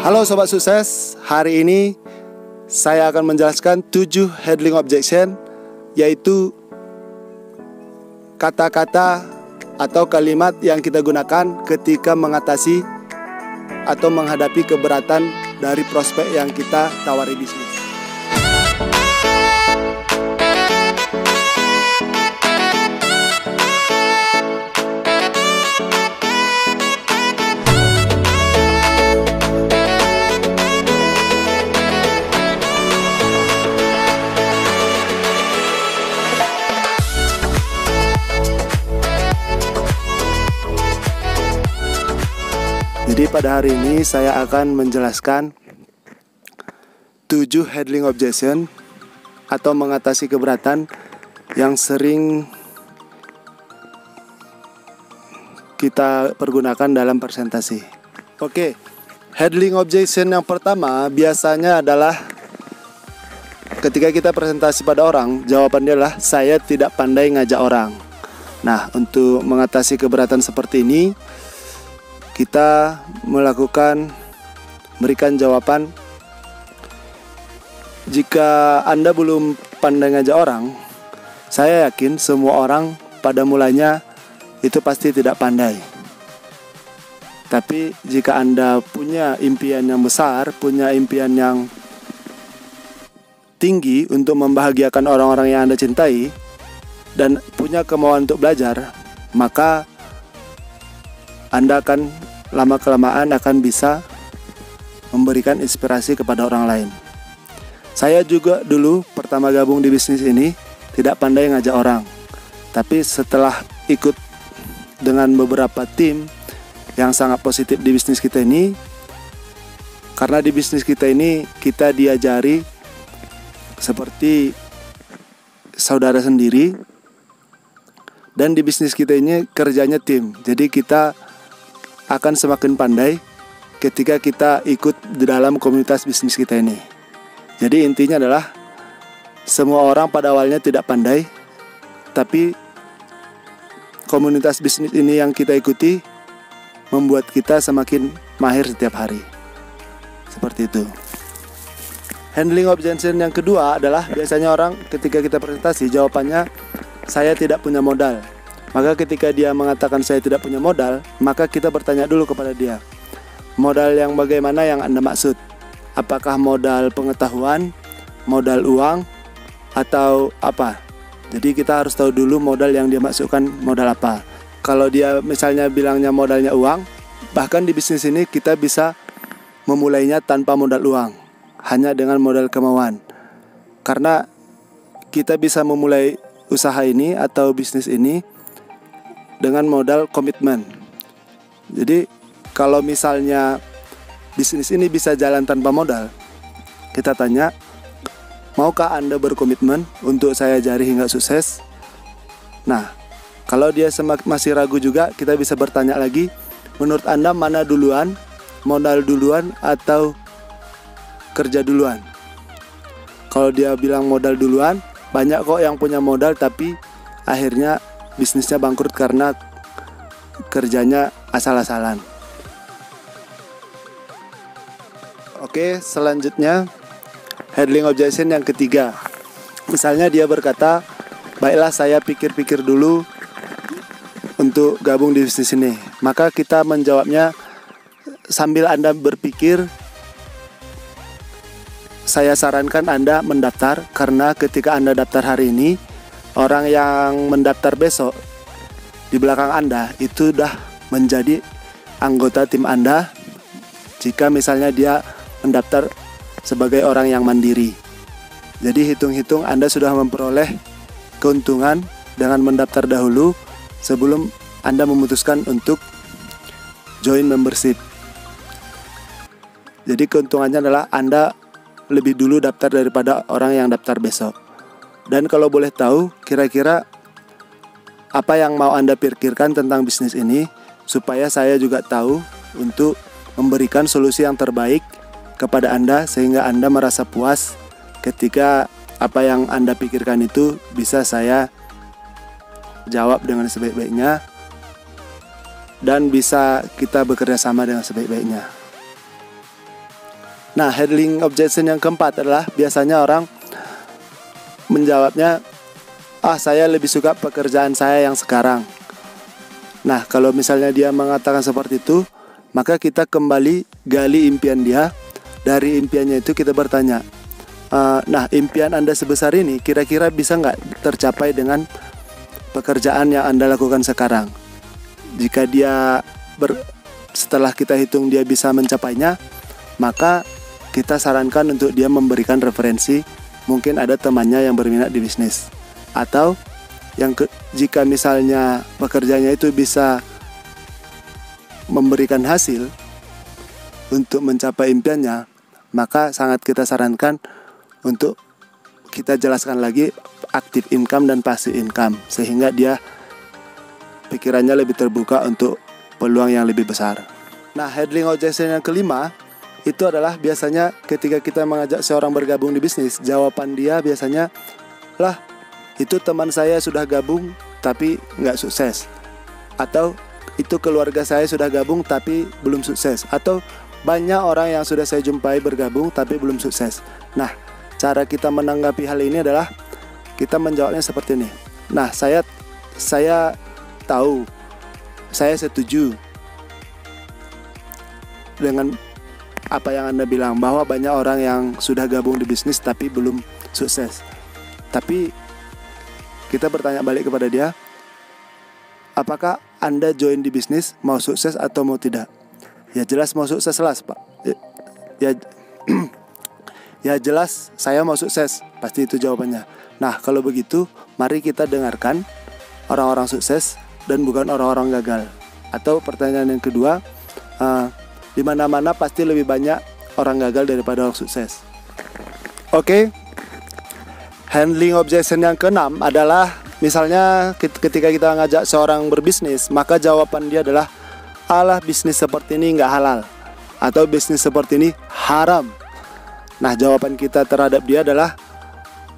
Halo Sobat Sukses, hari ini saya akan menjelaskan 7 handling objection, yaitu kata-kata atau kalimat yang kita gunakan ketika mengatasi atau menghadapi keberatan dari prospek yang kita tawari bisnis. Jadi pada hari ini saya akan menjelaskan 7 handling objection atau mengatasi keberatan yang sering kita pergunakan dalam presentasi. Oke, handling objection yang pertama biasanya adalah ketika kita presentasi pada orang, jawabannya adalah saya tidak pandai ngajak orang. Nah, untuk mengatasi keberatan seperti ini, kita berikan jawaban. Jika Anda belum pandai ngajak orang, saya yakin semua orang pada mulanya itu pasti tidak pandai. Tapi jika Anda punya impian yang besar, punya impian yang tinggi untuk membahagiakan orang-orang yang Anda cintai, dan punya kemauan untuk belajar, maka Anda akan lama-kelamaan akan bisa memberikan inspirasi kepada orang lain. Saya juga dulu pertama gabung di bisnis ini tidak pandai ngajak orang. Tapi setelah ikut dengan beberapa tim yang sangat positif di bisnis kita ini, karena di bisnis kita ini kita diajari seperti saudara sendiri, dan di bisnis kita ini kerjanya tim. Jadi kita akan semakin pandai ketika kita ikut di dalam komunitas bisnis kita ini. Jadi intinya adalah semua orang pada awalnya tidak pandai, tapi komunitas bisnis ini yang kita ikuti membuat kita semakin mahir setiap hari. Seperti itu. Handling objection yang kedua adalah biasanya orang ketika kita presentasi jawabannya saya tidak punya modal. Maka ketika dia mengatakan saya tidak punya modal, maka kita bertanya dulu kepada dia, modal yang bagaimana yang Anda maksud? Apakah modal pengetahuan, modal uang, atau apa? Jadi kita harus tahu dulu modal yang dia maksudkan modal apa. Kalau dia misalnya bilangnya modalnya uang, bahkan di bisnis ini kita bisa memulainya tanpa modal uang, hanya dengan modal kemauan. Karena kita bisa memulai usaha ini atau bisnis ini dengan modal komitmen. Jadi kalau misalnya bisnis ini bisa jalan tanpa modal, kita tanya, maukah Anda berkomitmen untuk saya jari hingga sukses? Nah, kalau dia masih ragu juga, kita bisa bertanya lagi, menurut Anda mana duluan, modal duluan atau kerja duluan? Kalau dia bilang modal duluan, banyak kok yang punya modal tapi akhirnya bisnisnya bangkrut karena kerjanya asal-asalan. Oke, selanjutnya handling objection yang ketiga. Misalnya dia berkata, baiklah saya pikir-pikir dulu untuk gabung di bisnis ini. Maka kita menjawabnya sambil Anda berpikir, saya sarankan Anda mendaftar, karena ketika Anda daftar hari ini, orang yang mendaftar besok di belakang Anda itu sudah menjadi anggota tim Anda jika misalnya dia mendaftar sebagai orang yang mandiri. Jadi hitung-hitung Anda sudah memperoleh keuntungan dengan mendaftar dahulu sebelum Anda memutuskan untuk join membership. Jadi keuntungannya adalah Anda lebih dulu daftar daripada orang yang daftar besok. Dan kalau boleh tahu, kira-kira apa yang mau Anda pikirkan tentang bisnis ini, supaya saya juga tahu untuk memberikan solusi yang terbaik kepada Anda, sehingga Anda merasa puas ketika apa yang Anda pikirkan itu bisa saya jawab dengan sebaik-baiknya dan bisa kita bekerja sama dengan sebaik-baiknya. Nah, handling objection yang keempat adalah biasanya orang menjawabnya, saya lebih suka pekerjaan saya yang sekarang. Nah, kalau misalnya dia mengatakan seperti itu, maka kita kembali gali impian dia. Dari impiannya itu kita bertanya, nah, impian Anda sebesar ini kira-kira bisa nggak tercapai dengan pekerjaan yang Anda lakukan sekarang? Jika dia setelah kita hitung dia bisa mencapainya, maka kita sarankan untuk dia memberikan referensi. Mungkin ada temannya yang berminat di bisnis, atau jika misalnya pekerjaannya itu bisa memberikan hasil untuk mencapai impiannya, maka sangat kita sarankan untuk kita jelaskan lagi active income dan passive income, sehingga dia pikirannya lebih terbuka untuk peluang yang lebih besar. Nah, handling objection yang kelima itu adalah biasanya ketika kita mengajak seorang bergabung di bisnis, jawaban dia biasanya, lah itu teman saya sudah gabung tapi nggak sukses, atau itu keluarga saya sudah gabung tapi belum sukses, atau banyak orang yang sudah saya jumpai bergabung tapi belum sukses. Nah, cara kita menanggapi hal ini adalah kita menjawabnya seperti ini. Nah, saya tahu, saya setuju dengan apa yang Anda bilang, bahwa banyak orang yang sudah gabung di bisnis tapi belum sukses. Tapi kita bertanya balik kepada dia, apakah Anda join di bisnis mau sukses atau mau tidak? Ya jelas mau sukses lah, Pak. Ya jelas saya mau sukses, pasti itu jawabannya. Nah, kalau begitu mari kita dengarkan orang-orang sukses dan bukan orang-orang gagal. Atau pertanyaan yang kedua, di mana-mana pasti lebih banyak orang gagal daripada orang sukses. Oke. Handling objection yang keenam adalah misalnya ketika kita ngajak seorang berbisnis, maka jawaban dia adalah, alah bisnis seperti ini nggak halal, atau bisnis seperti ini haram. Nah, jawaban kita terhadap dia adalah,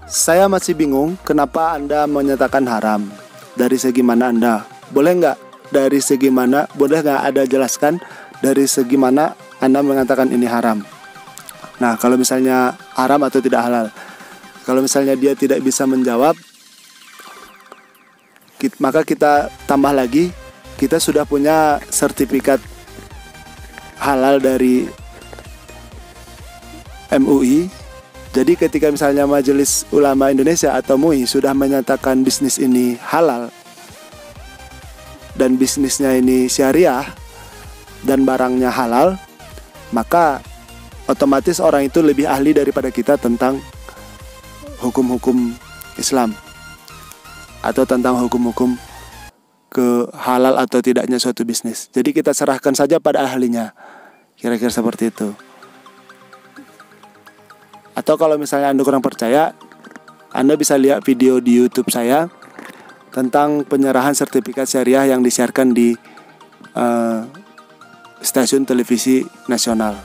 saya masih bingung kenapa Anda menyatakan haram. Dari segi mana Anda? Boleh nggak dari segi mana? Boleh nggak Anda jelaskan dari segi mana Anda mengatakan ini haram? Nah, kalau misalnya haram atau tidak halal, kalau misalnya dia tidak bisa menjawab, maka kita tambah lagi, kita sudah punya sertifikat halal dari MUI. Jadi ketika misalnya Majelis Ulama Indonesia atau MUI sudah menyatakan bisnis ini halal dan bisnisnya ini syariah dan barangnya halal, maka otomatis orang itu lebih ahli daripada kita tentang hukum-hukum Islam atau tentang hukum-hukum ke halal atau tidaknya suatu bisnis. Jadi kita serahkan saja pada ahlinya, kira-kira seperti itu. Atau kalau misalnya Anda kurang percaya, Anda bisa lihat video di YouTube saya tentang penyerahan sertifikat syariah yang disiarkan di stasiun televisi nasional.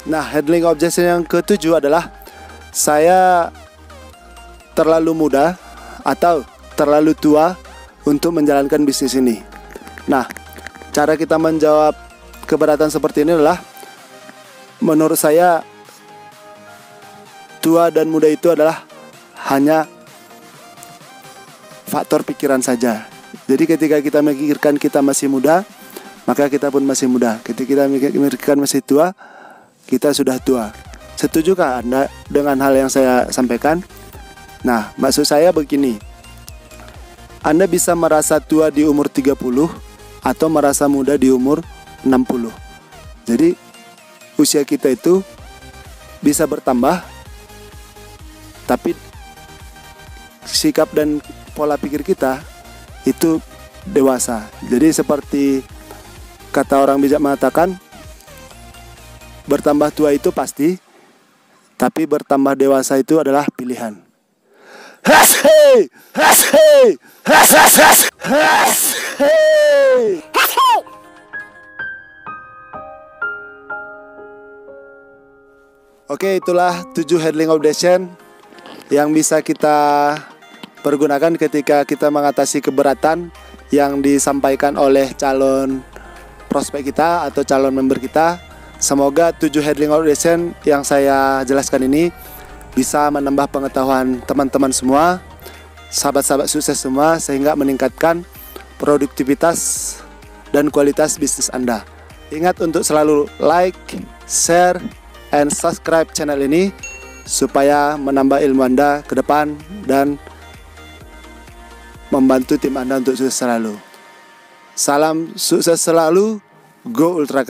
Nah, handling objection yang ketujuh adalah, saya terlalu muda atau terlalu tua untuk menjalankan bisnis ini. Nah, cara kita menjawab keberatan seperti ini adalah, menurut saya tua dan muda itu adalah hanya faktor pikiran saja. Jadi ketika kita memikirkan kita masih muda, maka kita pun masih muda. Ketika kita memikirkan masih tua, kita sudah tua. Setujukah Anda dengan hal yang saya sampaikan? Nah, maksud saya begini, Anda bisa merasa tua di umur 30 atau merasa muda di umur 60. Jadi usia kita itu bisa bertambah, tapi sikap dan pola pikir kita itu dewasa. Jadi seperti kata orang bijak mengatakan, bertambah tua itu pasti, tapi bertambah dewasa itu adalah pilihan. Oke, itulah 7 handling objection yang bisa kita pergunakan ketika kita mengatasi keberatan yang disampaikan oleh calon prospek kita atau calon member kita Semoga 7 handling objection yang saya jelaskan ini bisa menambah pengetahuan teman-teman semua, sahabat-sahabat sukses semua, sehingga meningkatkan produktivitas dan kualitas bisnis Anda. Ingat untuk selalu like, share, and subscribe channel ini supaya menambah ilmu Anda ke depan dan membantu tim Anda untuk sukses selalu. Salam sukses selalu, Go Ultra.